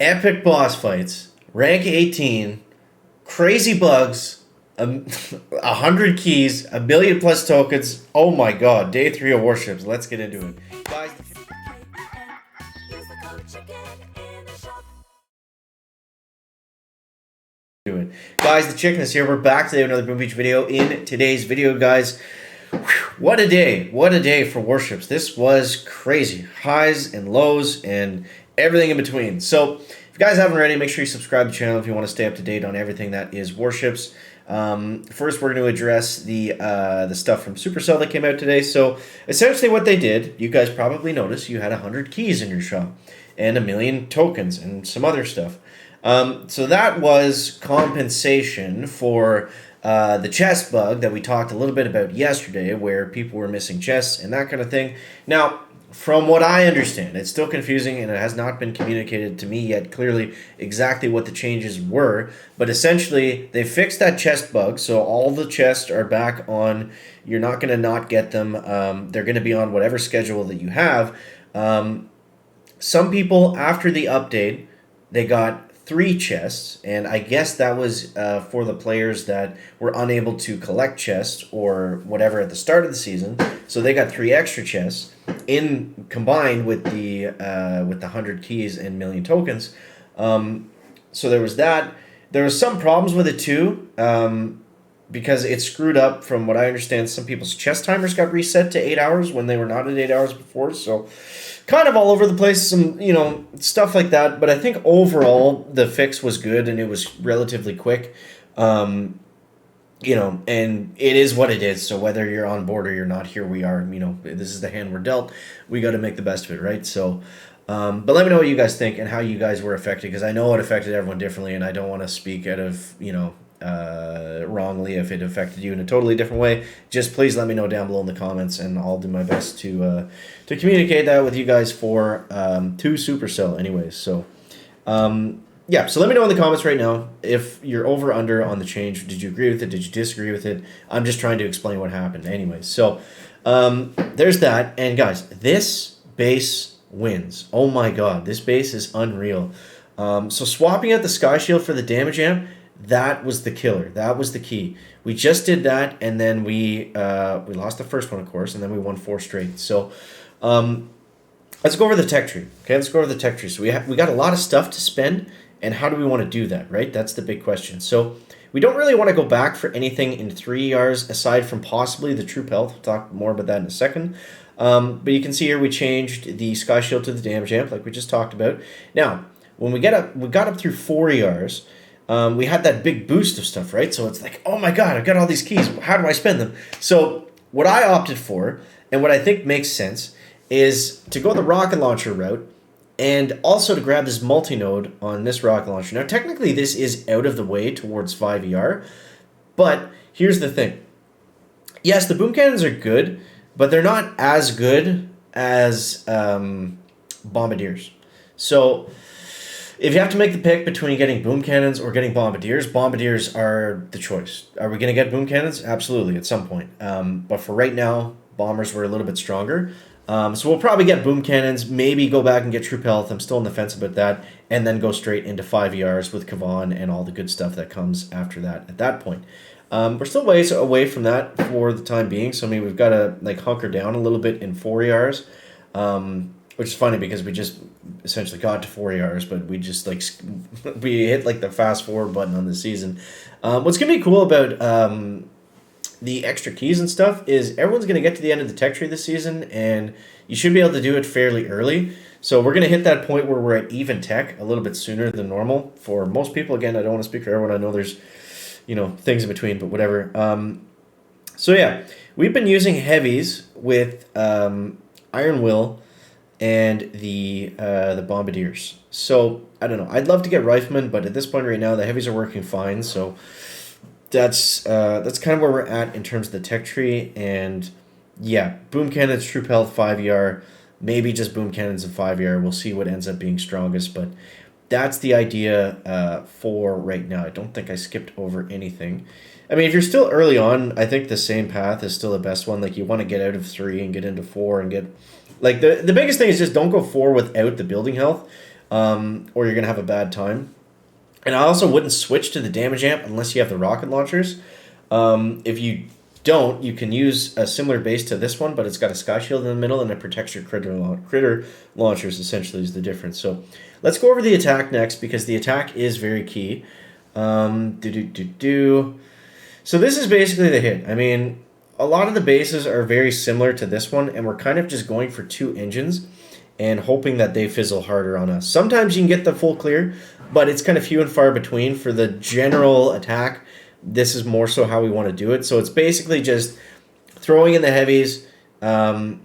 epic boss fights, rank 18, crazy bugs, 100 keys, 1,000,000 plus tokens. Oh my god, day 3 of Warships. Let's get into it. Guys, the chicken is here. We're back today with another Boom Beach video. In today's video, guys, what a day. What a day for Warships. This was crazy. Highs and lows and everything in between. So, if you guys haven't already, make sure you subscribe to the channel if you want to stay up to date on everything that is Warships. First, we're going to address the stuff from Supercell that came out today. So, essentially what they did, you guys probably noticed, you had 100 keys in your shop and 1,000,000 tokens and some other stuff. So that was compensation for the chest bug that we talked a little bit about yesterday, where people were missing chests and that kind of thing. Now, from what I understand, it's still confusing and it has not been communicated to me yet clearly exactly what the changes were. But essentially, they fixed that chest bug, so all the chests are back on. You're not going to not get them. They're going to be on whatever schedule that you have. Some people, after the update, they got 3 chests, and I guess that was for the players that were unable to collect chests or whatever at the start of the season. So they got 3 extra chests in combined with the 100 keys and 1,000,000 tokens. So there was that. There was some problems with it too, because it screwed up. From what I understand, some people's chest timers got reset to 8 hours when they were not at 8 hours before. So kind of all over the place, some, stuff like that. But I think overall the fix was good and it was relatively quick. And it is what it is. So whether you're on board or you're not, here we are. This is the hand we're dealt. We got to make the best of it, right? So, but let me know what you guys think and how you guys were affected, because I know it affected everyone differently, and I don't want to speak out of, wrongly if it affected you in a totally different way. Just please let me know down below in the comments, and I'll do my best to communicate that with you guys to Supercell anyways. So yeah, so let me know in the comments right now if you're over or under on the change. Did you agree with it? Did you disagree with it? I'm just trying to explain what happened anyways. So there's that. And guys, this base wins. Oh my god, this base is unreal. So swapping out the Sky Shield for the damage amp, that was the killer. That was the key. We just did that, and then we lost the first one, of course, and then we won 4 straight. So let's go over the tech tree. Okay, let's go over the tech tree. So we got a lot of stuff to spend, and how do we want to do that, right? That's the big question. So we don't really want to go back for anything in 3 ERs aside from possibly the Troop Health. We'll talk more about that in a second. But you can see here we changed the Sky Shield to the damage amp, like we just talked about. Now, when we got up through 4 ERs, we had that big boost of stuff, right? So it's like, oh my god, I've got all these keys. How do I spend them? So what I opted for, and what I think makes sense, is to go the rocket launcher route, and also to grab this multi-node on this rocket launcher. Now, technically, this is out of the way towards 5 ER, but here's the thing. Yes, the boom cannons are good, but they're not as good as bombardiers. So if you have to make the pick between getting boom cannons or getting bombardiers, bombardiers are the choice. Are we going to get boom cannons? Absolutely, at some point. But for right now, bombers were a little bit stronger. So we'll probably get boom cannons, maybe go back and get troop health. I'm still on the fence about that. And then go straight into 5 ERs with Kavan and all the good stuff that comes after that at that point. We're still ways away from that for the time being. So, I mean, we've got to hunker down a little bit in 4 ERs. Which is funny because we just essentially got to 4 ERs, but we just we hit the fast forward button on the season. What's going to be cool about the extra keys and stuff is everyone's going to get to the end of the tech tree this season, and you should be able to do it fairly early. So we're going to hit that point where we're at even tech a little bit sooner than normal for most people. Again, I don't want to speak for everyone. I know there's things in between, but whatever. So yeah, we've been using heavies with Iron Will and the bombardiers. So I don't know. I'd love to get riflemen, but at this point right now, the heavies are working fine. So that's kind of where we're at in terms of the tech tree. And yeah, boom cannons, troop health, 5 ER, maybe just boom cannons and 5 ER. We'll see what ends up being strongest, but that's the idea for right now. I don't think I skipped over anything. I mean, if you're still early on, I think the same path is still the best one. You want to get out of 3 and get into 4 and get... the biggest thing is just don't go 4 without the building health. or you're going to have a bad time. And I also wouldn't switch to the damage amp unless you have the rocket launchers. If you don't, you can use a similar base to this one, but it's got a sky shield in the middle and it protects your critter launchers, essentially, is the difference. So let's go over the attack next, because the attack is very key. So this is basically the hit. I mean, a lot of the bases are very similar to this one, and we're kind of just going for 2 engines and hoping that they fizzle harder on us. Sometimes you can get the full clear, but it's kind of few and far between. For the general attack, this is more so how we want to do it. So it's basically just throwing in the heavies, throwing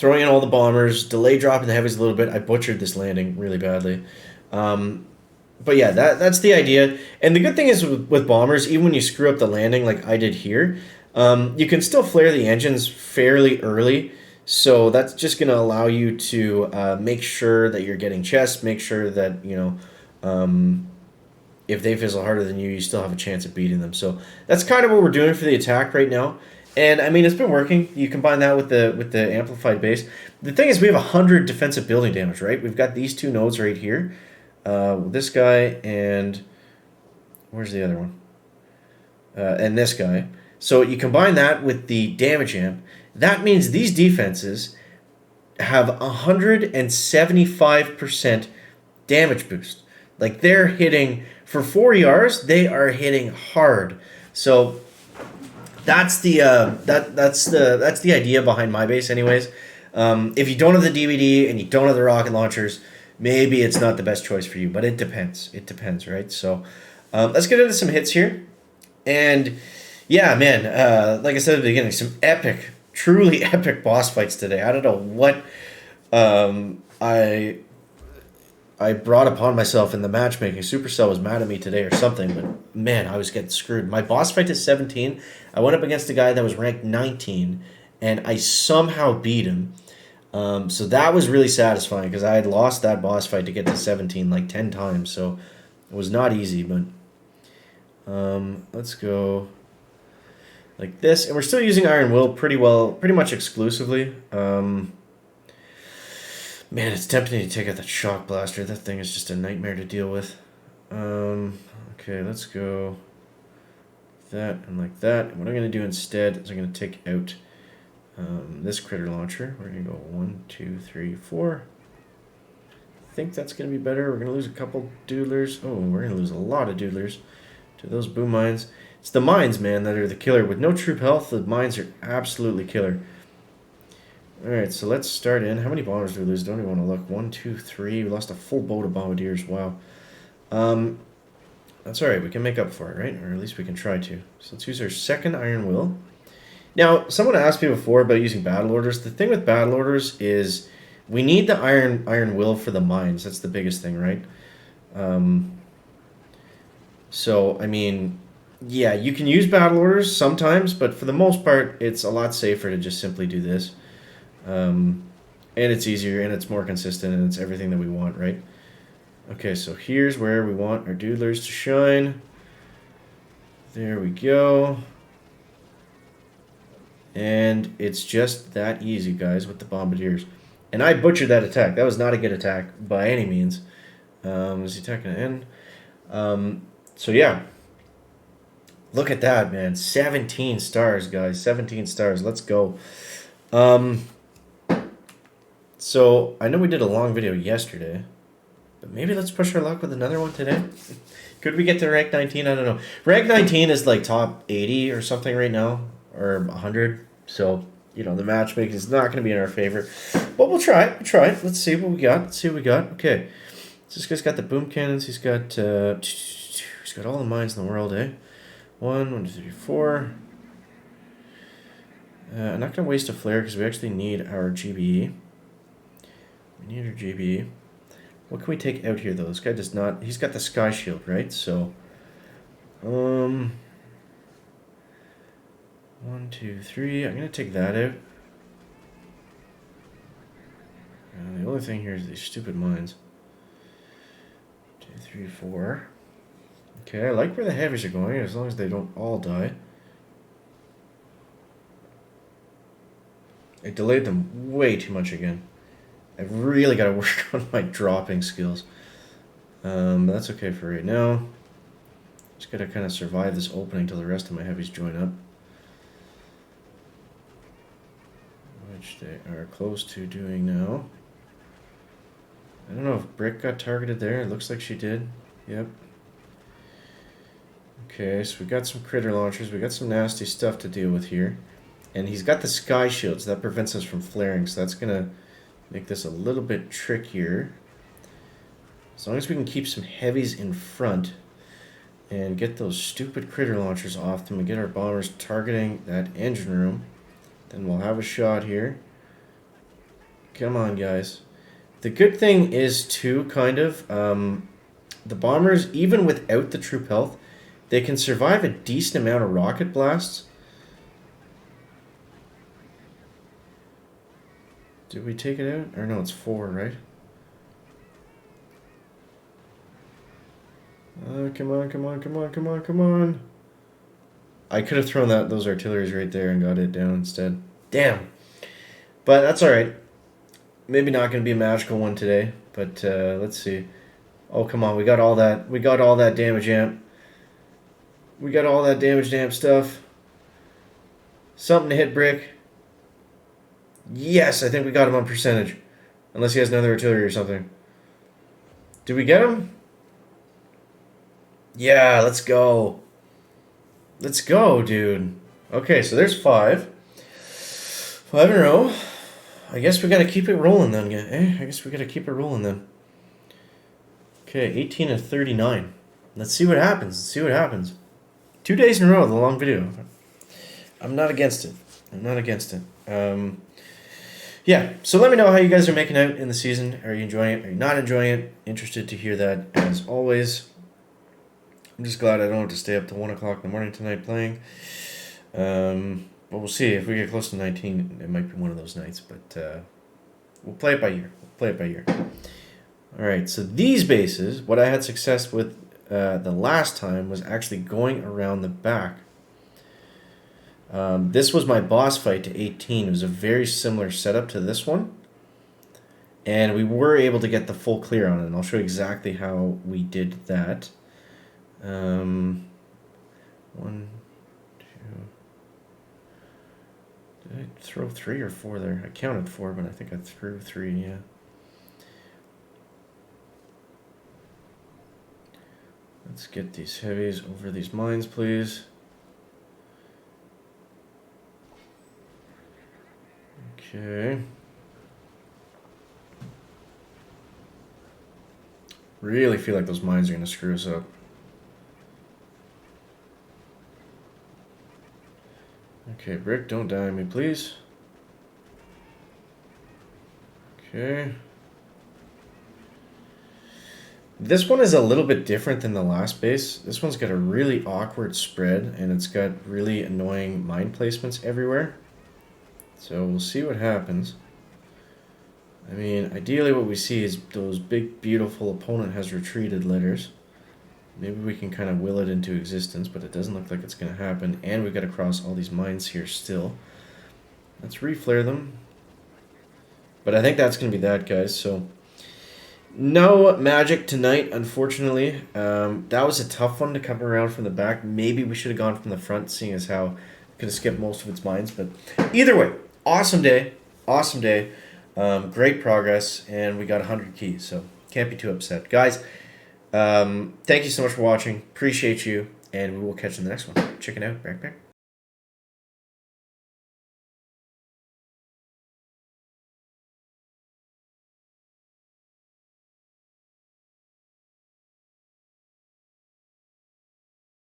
in all the bombers, delay dropping the heavies a little bit. I butchered this landing really badly. But yeah, that's the idea. And the good thing is with bombers, even when you screw up the landing like I did here, you can still flare the engines fairly early. So that's just going to allow you to make sure that you're getting chests, make sure that, if they fizzle harder than you, you still have a chance of beating them. So that's kind of what we're doing for the attack right now. And I mean, it's been working. You combine that with the amplified base. The thing is, we have 100 defensive building damage, right? We've got these 2 nodes right here. This guy and where's the other one? And this guy. So you combine that with the damage amp. That means these defenses have 175% damage boost. Like, they're hitting for 4 ERs, they are hitting hard. So that's the that's the idea behind my base, anyways. If you don't have the DVD and you don't have the rocket launchers, maybe it's not the best choice for you, but it depends. It depends, right? So let's get into some hits here. And yeah, man, like I said at the beginning, some epic, truly epic boss fights today. I don't know what I brought upon myself in the matchmaking. Supercell was mad at me today or something, but man, I was getting screwed. My boss fight is 17. I went up against a guy that was ranked 19, and I somehow beat him. So that was really satisfying, because I had lost that boss fight to get to 17 like 10 times, so it was not easy. But let's go like this, and we're still using Iron Will pretty much exclusively. Man, it's tempting to take out that shock blaster. That thing is just a nightmare to deal with. Okay, let's go that and like that. And what I'm going to do instead is I'm going to take out this critter launcher. We're going to go 1, 2, 3, 4. I think that's going to be better. We're going to lose a couple doodlers. Oh, we're going to lose a lot of doodlers to those boom mines. It's the mines, man, that are the killer. With no troop health, the mines are absolutely killer. Alright, so let's start in. How many bombers do we lose? Don't even want to look. 1, 2, 3. We lost a full boat of bombardiers. Wow. That's alright. We can make up for it, right? Or at least we can try to. So let's use our second Iron Will. Now, someone asked me before about using battle orders. The thing with battle orders is we need the Iron Will for the mines. That's the biggest thing, right? So, I mean, yeah, you can use battle orders sometimes, but for the most part, it's a lot safer to just simply do this. And it's easier, and it's more consistent, and it's everything that we want, right? Okay, so here's where we want our doodlers to shine. There we go. And it's just that easy, guys, with the bombardiers. And I butchered that attack. That was not a good attack by any means. Is the attack going to end? So yeah. Look at that, man. 17 stars, guys. 17 stars. Let's go. So I know we did a long video yesterday, but maybe let's push our luck with another one today. Could we get to rank 19? I don't know. Rank 19 is like top 80 or something right now, or 100. So, the matchmaking is not going to be in our favor. But we'll try it. Let's see what we got. Okay. So this guy's got the boom cannons. He's got all the mines in the world, eh? 1, 2, 3, 4. I'm not going to waste a flare because we actually need our GBE. We need our GBE. What can we take out here, though? This guy does not... He's got the sky shield, right? So, 1, 2, 3. I'm going to take that out. The only thing here is these stupid mines. 2, 3, 4. Okay, I like where the heavies are going, as long as they don't all die. I delayed them way too much again. I've really got to work on my dropping skills. But that's okay for right now. Just got to kind of survive this opening till the rest of my heavies join up. Which they are close to doing now. I don't know if Brick got targeted there. It looks like she did. Yep. Okay, so we got some critter launchers. We got some nasty stuff to deal with here. And he's got the sky shields. That prevents us from flaring, so that's going to make this a little bit trickier. As long as we can keep some heavies in front and get those stupid critter launchers off them and get our bombers targeting that engine room, then we'll have a shot here. Come on, guys. The good thing is, too, kind of, the bombers, even without the troop health, they can survive a decent amount of rocket blasts. Did we take it out? Or no, it's 4, right? Come on, come on, come on, come on, come on. I could have thrown those artilleries right there and got it down instead. Damn. But that's alright. Maybe not going to be a magical one today, but let's see. Oh, come on. We got all that. We got all that damage amp. We got all that damage amp stuff. Something to hit Brick. Yes, I think we got him on percentage. Unless he has another artillery or something. Did we get him? Yeah, let's go. Let's go, dude. Okay, so there's 5. 5 in a row. I guess we got to keep it rolling then. I guess we got to keep it rolling then. Okay, 18 of 39. Let's see what happens. Let's see what happens. 2 days in a row, the long video. I'm not against it. I'm not against it. Yeah, so let me know how you guys are making out in the season. Are you enjoying it? Are you not enjoying it? Interested to hear that, as always. I'm just glad I don't have to stay up till 1 o'clock in the morning tonight playing. But we'll see. If we get close to 19, it might be one of those nights. But we'll play it by ear. We'll play it by ear. All right, so these bases, what I had success with the last time was actually going around the back. This was my boss fight to 18. It was a very similar setup to this one. And we were able to get the full clear on it. And I'll show you exactly how we did that. 1, 2. Did I throw 3 or 4 there? I counted 4, but I think I threw 3, yeah. Let's get these heavies over these mines, please. Okay. Really feel like those mines are going to screw us up. Okay, Brick, don't die on me, please. Okay. This one is a little bit different than the last base. This one's got a really awkward spread, and it's got really annoying mine placements everywhere. So we'll see what happens. I mean, ideally what we see is those big, beautiful opponent has retreated letters. Maybe we can kind of will it into existence, but it doesn't look like it's going to happen. And we've got to cross all these mines here still. Let's reflare them. But I think that's going to be that, guys. So no magic tonight, unfortunately. That was a tough one to come around from the back. Maybe we should have gone from the front, seeing as how we could have skipped most of its mines. But either way, awesome day. Awesome day. Great progress. And we got 100 keys, so can't be too upset. Guys, thank you so much for watching. Appreciate you. And we will catch you in the next one. Check it out. Back.